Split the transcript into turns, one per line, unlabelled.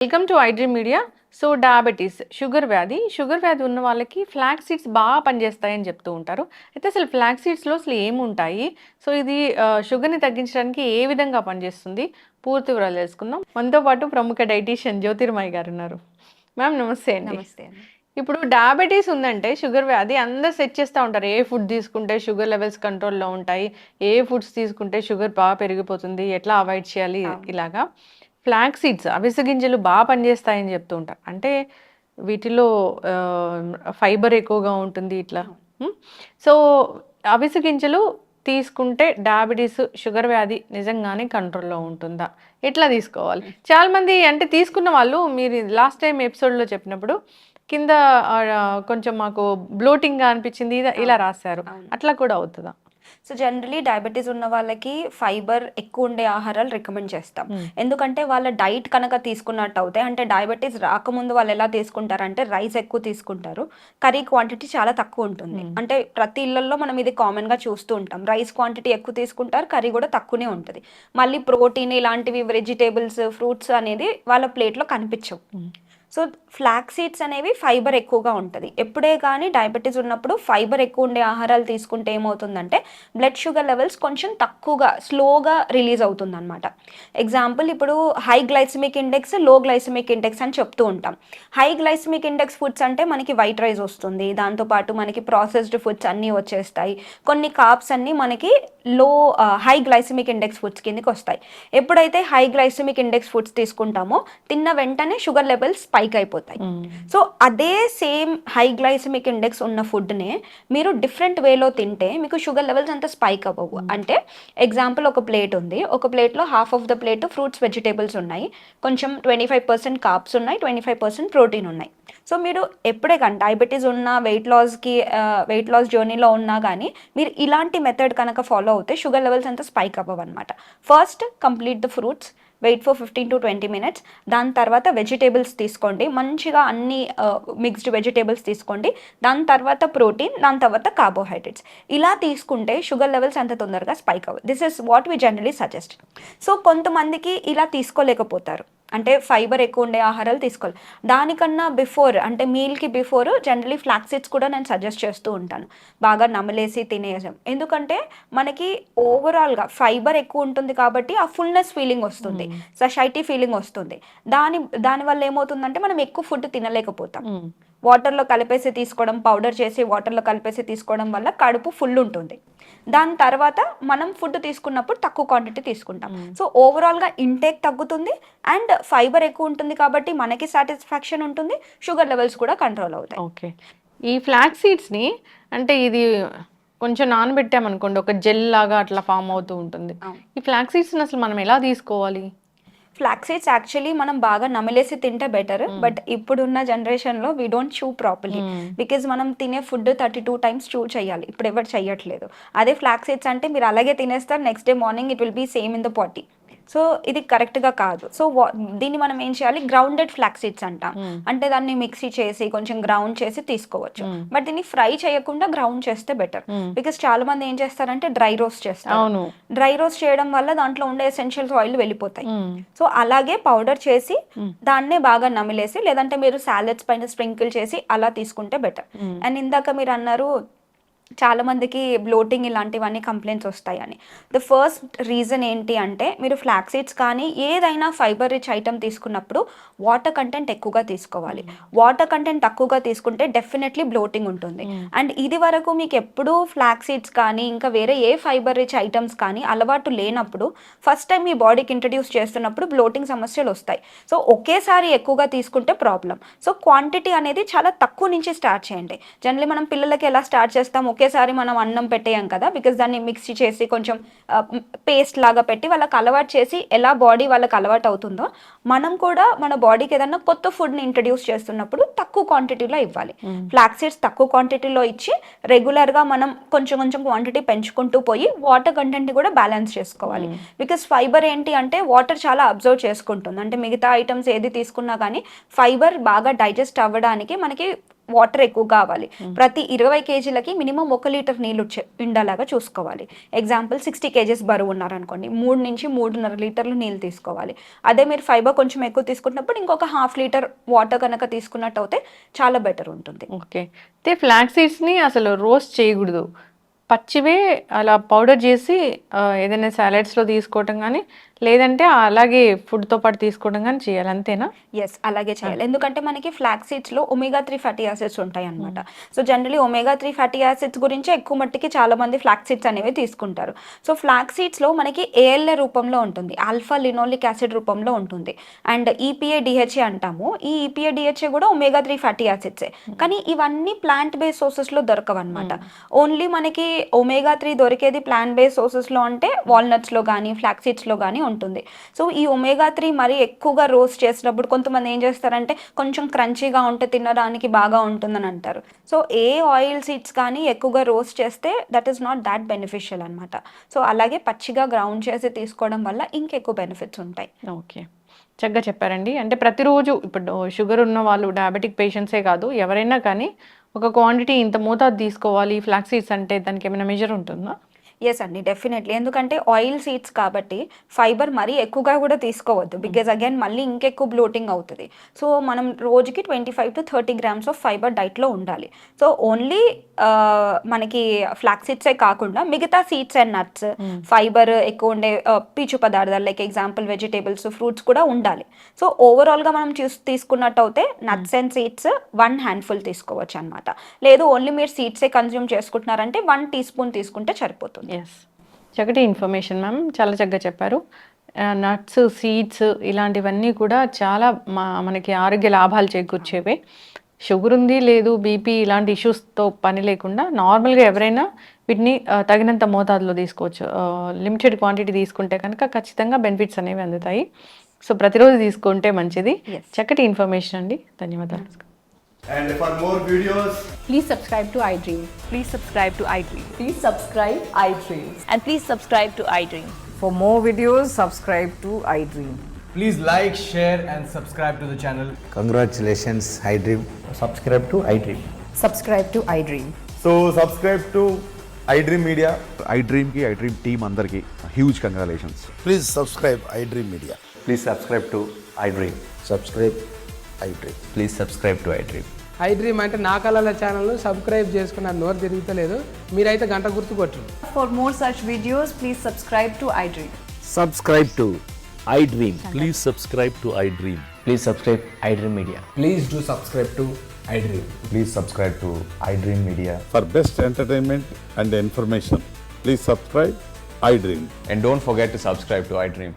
Welcome to iDream media. So diabetes, sugar వ్యాధి ఉన్న వాళ్ళకి ఫ్లాక్స్ సీడ్స్ బాగా పనిచేస్తాయని చెప్తూ ఉంటారు. అయితే అసలు ఫ్లాక్స్ సీడ్స్‌లో అసలు ఏముంటాయి? సో ఇది షుగర్‌ని తగ్గించడానికి ఏ విధంగా పనిచేస్తుంది? పూర్తి వివరాలు తెలుసుకుందాం. మనతో పాటు ప్రముఖ డైటీషియన్ జ్యోతిర్మయి గారున్నారు. మ్యామ్ నమస్తే అండి.
నమస్తే అండి.
ఇప్పుడు డయాబెటీస్ ఉందంటే షుగర్ వ్యాధి అందరూ సెట్ చేస్తా ఉంటారు. ఏ ఫుడ్ తీసుకుంటే షుగర్ లెవెల్స్ కంట్రోల్‌లో ఉంటాయి. ఏ ఫుడ్స్ తీసుకుంటే షుగర్ బాగా పెరిగిపోతుంది. ఎట్లా అవాయిడ్ చేయాలి
అవును.
ఇలాగా. ఫ్లాక్స్ సీడ్స్ అవిసె గింజలు బాగా పనిచేస్తాయని చెప్తూ ఉంటారు. అంటే వీటిలో ఫైబర్ ఎక్కువగా ఉంటుంది ఇట్లా.
అవును.
హ్మ్. సో అవిసె గింజలు తీసుకుంటే డయాబెటీస్, షుగర్ వ్యాధి నిజంగానే కంట్రోల్‌లో ఉంటుందా? ఎట్లా తీసుకోవాలి? చాలామంది అంటే తీసుకున్న వాళ్ళు మీరు లాస్ట్ టైమ్ ఎపిసోడ్‌లో చెప్పినప్పుడు కింద కొంచెం మాకు బ్లోటింగ్‌గా అనిపించింది ఇలా
అవును.
రాసారు.
అవును.
అట్లా కూడా అవుతదా?
సో, జనరల్లీ డయాబెటిస్ ఉన్న వాళ్ళకి ఫైబర్ ఎక్కువుండే ఆహారాలు రికమెండ్ చేస్తాం.
హ్మ్.
ఎందుకంటే వాళ్ళ డైట్ కనుక తీసుకున్నట్టయితే అంటే డయాబెటిస్ రాకముందు వాళ్ళు ఎలా తీసుకుంటారంటే రైస్ ఎక్కువ తీసుకుంటారు. కర్రీ క్వాంటిటీ చాలా తక్కువుంటుంది.
హ్మ్.
అంటే ప్రతి ఇళ్లల్లో మనం ఇది కామన్‌గా చూస్తూ ఉంటాం. రైస్ క్వాంటిటీ ఎక్కువ తీసుకుంటారు. కర్రీ కూడా తక్కువనే ఉంటది. మళ్ళీ ప్రోటీన్ ఇలాంటివి వెజిటబుల్స్, ఫ్రూట్స్ అనేది వాళ్ళ ప్లేట్‌లో కనిపించవు.
హ్మ్.
సో, ఫ్లాక్స్ సీడ్స్ అనేవి ఫైబర్ ఎక్కువగా ఉంటది. ఎప్పుడే గానీ డయాబెటిస్ ఉన్నప్పుడు ఫైబర్ ఎక్కువ ఉండే ఆహారాలు తీసుకుంటే ఏమవుతుందంటే, బ్లడ్ షుగర్ లెవెల్స్ కొంచెం తక్కువగా, స్లోగా రిలీజ్ అవుతుందనమాట. ఎగ్జాంపుల్ ఇప్పుడు హై గ్లైసెమిక్ ఇండెక్స్, లో గ్లైసెమిక్ ఇండెక్స్ అని చెప్తూ ఉంటాం. హై గ్లైసెమిక్ ఇండెక్స్ ఫుడ్స్ అంటే మనకి వైట్ రైస్ వస్తుంది. దాంతో పాటు మనకి ప్రాసెస్డ్ ఫుడ్స్ అన్నీ వచ్చేస్తాయి. కొన్ని కార్బ్స్ అన్నీ మనకి హై గ్లైసెమిక్ ఇండెక్స్ ఫుడ్స్ కిందకొస్తాయి. ఎప్పుడైతే హై గ్లైసెమిక్ ఇండెక్స్ ఫుడ్స్ తీసుకుంటామో, తిన్న వెంటనే షుగర్ లెవెల్స్ స్పైక్ అయిపోతాయి.
హ్మ్.
సో, అదే సేమ్ హై గ్లైసెమిక్ ఇండెక్స్ ఉన్న ఫుడ్‌నే మీరు డిఫరెంట్ వేలో తింటే మీకు షుగర్ లెవెల్స్ అంత స్పైక్ అవ్వవు.
హ్మ్.
అంటే ఎగ్జాంపుల్ ఒక ప్లేట్ ఉంది. ఒక ప్లేట్‌లో half of the plate fruits, vegetables ఉన్నాయి. కొంచెం 25% కార్బ్స్ ఉన్నాయి. 25% ప్రోటీన్ ఉన్నాయి. సో, మీరు ఎప్పుడే గాని డయాబెటిస్ ఉన్నా వెయిట్ లాస్ జర్నీలో ఉన్నా గానీ మీరు ఇలాంటి మెథడ్ కనుక ఫాలో అవుతే షుగర్ లెవెల్స్ అంత స్పైక్ అవ్వవన్నమాట. First complete the fruits. Wait for 15-20 minutes. దాని తర్వాత వెజిటేబుల్స్ తీసుకోండి. మంచిగా అన్ని మిక్స్డ్ వెజిటేబుల్స్ తీసుకోండి. దాని తర్వాత ప్రోటీన్, దాని తర్వాత కార్బోహైడ్రేట్స్. ఇలా తీసుకుంటే షుగర్ లెవెల్స్ అంత తొందరగా స్పైక్ అవ్వవు. This is what we generally suggest. So, కొంతమందికి ఇలా తీసుకోలేకపోతారు. అంటే ఫైబర్ ఎక్కువ ఉండే ఆహారాలు తీసుకోవాలి. దానికన్నా బిఫోర్ అంటే మీల్‌కి బిఫోర్ జనరల్లీ ఫ్లాక్స్ సీడ్స్ కూడా నేను సజెస్ట్ చేస్తూ ఉంటాను. బాగా నమిలేసి తినేయడం. ఎందుకంటే మనకి ఓవరాల్‌గా ఫైబర్ ఎక్కువ ఉంటుంది కాబట్టి ఆ ఫుల్‌నెస్ ఫీలింగ్ వస్తుంది.
హ్మ్.
సషైటీ ఫీలింగ్ వస్తుంది. దానివల్ల ఏమవుతుందంటే మనం ఎక్కువ ఫుడ్ తినలేకపోతాం.
హ్మ్.
వాటర్‌లో కలిపేసి తీసుకోవడం, పౌడర్ చేసి వాటర్‌లో కలిపేసి తీసుకోవడం వల్ల కడుపు ఫుల్ ఉంటుంది. దాని తర్వాత మనం ఫుడ్ తీసుకున్నప్పుడు తక్కువ క్వాంటిటీ తీసుకుంటాం.
హ్మ్.
సో, ఓవరాల్‌గా ఇంటేక్ తగ్గుతుంది అండ్ ఫైబర్ ఎక్కువ ఉంటుంది కాబట్టి మనకి సాటిస్ఫాక్షన్ ఉంటుంది. షుగర్ లెవెల్స్ కూడా కంట్రోల్ అవుతాయి.
ఓకే. ఈ ఫ్లాక్స్ సీడ్స్‌ని అంటే ఇది కొంచెం నానబెట్టామనుకోండి, ఒక జెల్ లాగా అట్లా ఫార్మ్ అవుతూ ఉంటుంది.
అవును.
ఈ ఫ్లాక్స్ సీడ్స్‌ని అసలు మనం ఎలా తీసుకోవాలి?
ఫ్లాక్స్ సీడ్స్ యాక్చువల్లీ మనం బాగా నమిలేసి తింటే బెటర్.
హ్మ్.
బట్ ఇప్పుడున్న జనరేషన్‌లో వి డోంట్ chew ప్రాపర్‌లీ.
హ్మ్.
బికాజ్ మనం తినే ఫుడ్ 32 టైమ్స్ chew చేయాలి. ఇప్పుడు ఎవరు చెయ్యట్లేదు. అదే ఫ్లాక్స్ సీడ్స్ అంటే మీరు అలాగే తినేస్తారు. Next day morning it will be same in the potty. So, ఇది కరెక్ట్‌గా కాదు. సో, దీన్ని మనం ఏం చేయాలి గ్రౌండెడ్ ఫ్లాక్స్ సీడ్స్ అంటాం.
హ్మ్.
అంటే దాన్ని మిక్సీ చేసి కొంచెం గ్రౌండ్ చేసి తీసుకోవచ్చు.
హ్మ్.
బట్ దీన్ని ఫ్రై చేయకుండా గ్రౌండ్ చేస్తే బెటర్.
హ్మ్.
బికాజ్ చాలామంది ఏం చేస్తారంటే డ్రై రోస్ట్ చేస్తారు.
అవును.
డ్రై రోస్ట్ చేయడం వల్ల దాంట్లో ఉండే ఎసెన్షియల్స్ ఆయిల్ వెళ్ళిపోతాయి.
హ్మ్.
సో, అలాగే పౌడర్ చేసి
హ్మ్.
దాన్నే బాగా నమిలేసి లేదంటే మీరు సాలడ్స్ పైన స్ప్రింకిల్ చేసి అలా తీసుకుంటే బెటర్.
హ్మ్.
అండ్ ఇందాక మీరన్నారు చాలా మందికి బ్లోటింగ్ ఇలాంటివన్నీ కంప్లైంట్స్ వస్తాయని. ద ఫస్ట్ రీజన్ ఏంటి అంటే మీరు ఫ్లాక్స్ సీడ్స్ కానీ ఏదైనా ఫైబర్ రిచ్ ఐటెమ్ తీసుకున్నప్పుడు వాటర్ కంటెంట్ ఎక్కువగా తీసుకోవాలి. వాటర్ కంటెంట్ తక్కువగా తీసుకుంటే డెఫినెట్లీ బ్లోటింగ్ ఉంటుంది.
హ్మ్.
అండ్ ఇది వరకు మీకు ఎప్పుడూ ఫ్లాక్స్ సీడ్స్ కానీ ఇంకా వేరే ఏ ఫైబర్ రిచ్ ఐటమ్స్ కానీ అలవాటు లేనప్పుడు ఫస్ట్ టైం మీ బాడీకి ఇంట్రడ్యూస్ చేస్తున్నప్పుడు బ్లోటింగ్ సమస్యలు వస్తాయి. సో, ఒకేసారి ఎక్కువగా తీసుకుంటే ప్రాబ్లమ్. సో, క్వాంటిటీ అనేది చాలా తక్కువ నుంచి స్టార్ట్ చేయండి. జనరల్లీ మనం పిల్లలకి ఎలా స్టార్ట్ చేస్తాం ఒకేసారి మనం అన్నం పెట్టేయం కదా! బికాజ్ దాన్ని మిక్సీ చేసి కొంచెం పేస్ట్ లాగా పెట్టి వాళ్ళకి అలవాటు చేసి ఎలా బాడీ వాళ్ళకి అలవాటు అవుతుందో, మనం కూడా మన బాడీకి ఏదన్నా కొత్త ఫుడ్‌ని ఇంట్రడ్యూస్ చేస్తున్నప్పుడు తక్కువ క్వాంటిటీలో ఇవ్వాలి.
హ్మ్.
ఫ్లాక్స్ సీడ్స్ తక్కువ క్వాంటిటీలో ఇచ్చి రెగ్యులర్‌గా మనం కొంచెం కొంచెం క్వాంటిటీ పెంచుకుంటూ పోయి వాటర్ కంటెంట్‌ని కూడా బ్యాలెన్స్ చేసుకోవాలి.
హ్మ్.
బికాజ్ ఫైబర్ ఏంటి అంటే వాటర్ చాలా అబ్జర్వ్ చేసుకుంటుంది. అంటే మిగతా ఐటెమ్స్ ఏది తీసుకున్నా కానీ ఫైబర్ బాగా డైజెస్ట్ అవ్వడానికి మనకి వాటర్ ఎక్కువ కావాలి. ప్రతి 20 కేజీలకి మినిమం 1 లీటర్ నీళ్ళు ఉండేలాగా చూసుకోవాలి. ఎగ్జాంపుల్ 60 కేజెస్ బరువు ఉన్నారనుకోండి, 3 నుంచి 3.5 లీటర్లు నీళ్ళు తీసుకోవాలి. అదే మీరు ఫైబర్ కొంచెం ఎక్కువ తీసుకుంటున్నప్పుడు ఇంకొక 1/2 లీటర్ వాటర్ కనుక తీసుకున్నట్టు అయితే చాలా బెటర్ ఉంటుంది.
ఓకే. అయితే ఫ్లాక్స్ సీడ్స్‌ని అసలు రోస్ట్ చేయకూడదు. పచ్చివే అలా పౌడర్ చేసి ఏదైనా సాలడ్స్‌లో తీసుకోవటం గానీ, లేదంటే అలాగే ఫుడ్‌తో పాటు తీసుకోవడం గానీ చేయాలి. అంతేనా?
యెస్. అలాగే చేయాలి. ఎందుకంటే మనకి ఫ్లాక్స్ సీడ్స్‌లో ఒమేగా 3 ఫ్యాటీ యాసిడ్స్ ఉంటాయన్నమాట. So, generally omega 3 fatty acids గురించే ఎక్కువ మట్టికి చాలామంది ఫ్లాక్స్ సీడ్స్ అనేవి తీసుకుంటారు. సో, ఫ్లాక్స్ సీడ్స్‌లో మనకి ఏఎల్ఏ రూపంలో ఉంటుంది. ఆల్ఫా లినోలిక్ యాసిడ్ రూపంలో ఉంటుంది. అండ్ ఈపీఏ, డీహెచ్ఏ అంటాము. ఈ ఈపీఏ, డీహెచ్ఏ కూడా ఒమేగా 3 ఫ్యాటీ యాసిడ్సే. కానీ ఇవన్నీ ప్లాంట్ బేస్డ్ సోర్సెస్‌లో దొరకవన్నమాట. ఓన్లీ మనకి ఒమేగా 3 దొరికేది ప్లాంట్ బేస్డ్ సోర్సెస్‌లో అంటే వాల్నట్స్‌లో గానీ, ఫ్లాక్స్ సీడ్స్‌లో గానీ ఉంటుంది. సో, ఈ ఒమేగా 3 మరీ ఎక్కువగా రోస్ట్ చేసినప్పుడు కొంతమంది ఏం చేస్తారంటే కొంచెం క్రంచీగా ఉంటే తినడానికి బాగా ఉంటుందని అంటారు. సో, ఏ ఆయిల్ సీడ్స్ కానీ ఎక్కువగా రోస్ట్ చేస్తే that is not that beneficial అనమాట. సో, అలాగే పచ్చిగా గ్రౌండ్ చేసి తీసుకోవడం వల్ల ఇంకెక్కువ బెనిఫిట్స్ ఉంటాయి.
ఓకే. చక్కగా చెప్పారండి. అంటే ప్రతిరోజు ఇప్పుడు షుగర్ ఉన్న వాళ్ళు, డయాబెటిక్ పేషెంట్సే కాదు ఎవరైనా కానీ ఒక క్వాంటిటీ ఇంత మోతాదు తీసుకోవాలి ఫ్లాక్స్ సీడ్స్ అంటే దానికేమైనా మెజర్ ఉంటుందా?
యెస్ అండి. డెఫినెట్లీ. ఎందుకంటే ఆయిల్ సీడ్స్ కాబట్టి ఫైబర్ మరీ ఎక్కువగా కూడా తీసుకోవద్దు. బికాజ్ అగైన్ మళ్ళీ ఇంకెక్కువ బ్లోటింగ్ అవుతది. సో, మనం రోజుకి 25-30 గ్రామ్స్ ఆఫ్ ఫైబర్ డైట్‌లో ఉండాలి. సో, ఓన్లీ మనకి ఫ్లాక్స్ సీడ్సే కాకుండా మిగతా సీడ్స్ అండ్ నట్స్, ఫైబర్ ఎక్కువ ఉండే పీచు పదార్థాలు లైక్ ఎగ్జాంపుల్ వెజిటేబుల్స్, ఫ్రూట్స్ కూడా ఉండాలి. సో, ఓవరాల్‌గా మనం తీసుకున్నట్టు అయితే నట్స్ అండ్ సీడ్స్ 1 హ్యాండ్‌ఫుల్ తీసుకోవచ్చు అనమాట. లేదు ఓన్లీ మీరు సీడ్సే కన్జ్యూమ్ చేసుకుంటున్నారంటే 1 టీ స్పూన్ తీసుకుంటే సరిపోతుంది.
యెస్. చక్కటి ఇన్ఫర్మేషన్ మ్యామ్. చాలా చక్కగా చెప్పారు. నట్స్, సీడ్స్ ఇలాంటివన్నీ కూడా చాలా మనకి ఆరోగ్య లాభాలు చేకూర్చేవే. షుగర్ ఉంది, లేదు బీపీ ఇలాంటి ఇష్యూస్‌తో పని లేకుండా నార్మల్‌గా ఎవరైనా వీటిని తగినంత మోతాదులో తీసుకోవచ్చు. లిమిటెడ్ క్వాంటిటీ తీసుకుంటే కనుక ఖచ్చితంగా బెనిఫిట్స్ అనేవి అందుతాయి. సో, ప్రతిరోజు తీసుకుంటే మంచిది.
Yes.
చక్కటి ఇన్ఫర్మేషన్ అండి. ధన్యవాదాలు.
And for more videos,
Please subscribe to iDream.
Please subscribe to iDream.
Please subscribe iDream.
And please subscribe to iDream.
For more videos, subscribe to iDream.
Please like, share and subscribe to the channel.
Congratulations, iDream.
Subscribe to iDream.
Subscribe to iDream.
so subscribe to iDream Media.
iDream team andarki huge congratulations.
Please subscribe iDream Media.
Please subscribe to iDream.
Subscribe iDream.
Please subscribe to iDream.
iDream అంటే నా కళల ఛానల్ను subscribe చేసుకున్న నోరు తిరుగుతలేదు, మీరైతే గంట గుర్తు కొట్టండి.
For more such videos, please subscribe to iDream.
Subscribe to iDream.
Please subscribe to iDream.
Please subscribe iDream Media.
Please do subscribe to iDream.
Please subscribe to iDream Media.
For best entertainment and information, please subscribe iDream.
And don't forget to subscribe to iDream.